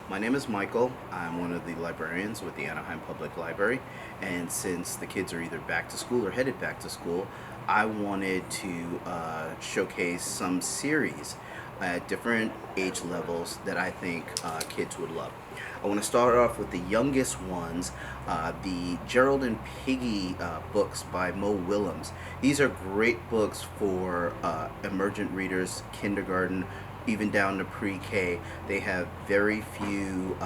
My name is Michael. I'm one of the librarians with the Anaheim Public Library, and since the kids are either back to school or headed back to school, I wanted to showcase some series at different age levels that I think kids would love. I want to start off with the youngest ones, the Gerald and Piggie books by Willems. These are great books for emergent readers, kindergarten, even down to pre-K. They have very few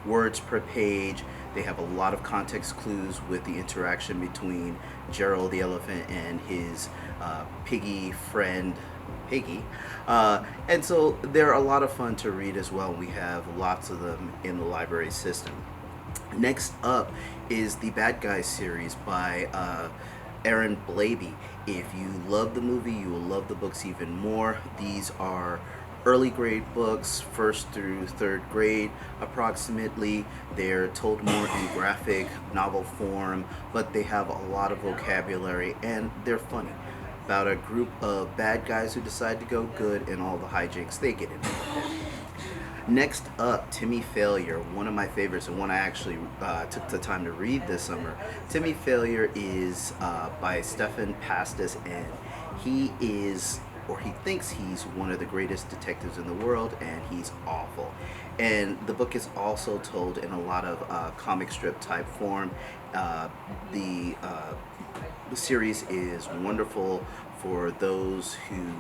words per page. They have a lot of context clues with the interaction between Gerald the elephant and his piggy friend Piggie. And so they're a lot of fun to read as well. We have lots of them in the library system. Next up is the Bad Guys series by Aaron Blabey. If you love the movie, you will love the books even more. These are early grade books, first through third grade approximately. They're told more in graphic novel form, but they have a lot of vocabulary and they're funny. About a group of bad guys who decide to go good and all the hijinks they get into. Next up, Timmy Failure, one of my favorites and one I actually took the time to read this summer. Timmy Failure is by Stefan Pastis, and he is, or he thinks he's one of the greatest detectives in the world, and he's awful. And the book is also told in a lot of comic strip type form. The series is wonderful for those who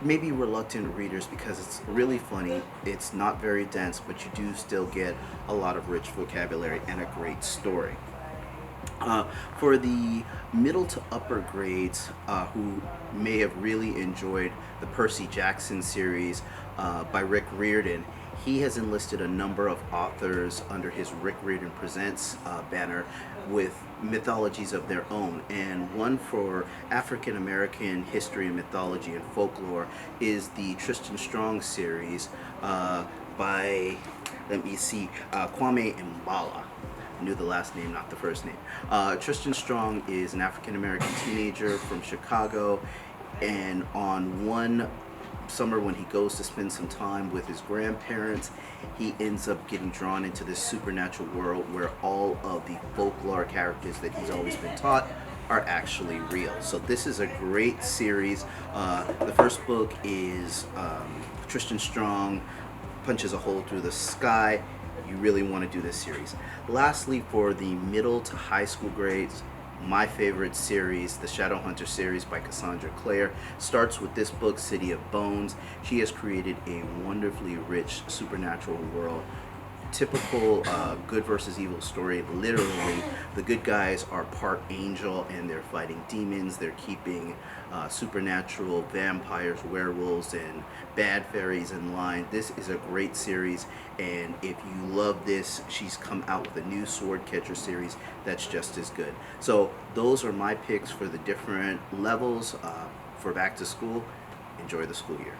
may be reluctant readers because it's really funny. It's not very dense, but you do still get a lot of rich vocabulary and a great story. For the middle to upper grades who may have really enjoyed the Percy Jackson series by Rick Riordan, he has enlisted a number of authors under his Rick Riordan Presents banner with mythologies of their own. And one for African American history and mythology and folklore is the Tristan Strong series by, Kwame and Mbalia. I knew the last name, not the first name. Tristan Strong is an African American teenager from Chicago, and on one summer when he goes to spend some time with his grandparents, he ends up getting drawn into this supernatural world where all of the folklore characters that he's always been taught are actually real. So this is a great series. The first book is Tristan Strong punches a hole through the sky. You really want to do this series. Lastly, for the middle to high school grades, my favorite series, the Shadowhunter series by Cassandra Clare, starts with this book, City of Bones. She has created a wonderfully rich supernatural world. Typical good versus evil story. Literally, the good guys are part angel and they're fighting demons. They're keeping supernatural vampires, werewolves, and bad fairies in line. This is a great series, and if you love this, she's come out with a new Sword Catcher series that's just as good. So those are my picks for the different levels for back to school. Enjoy the school year.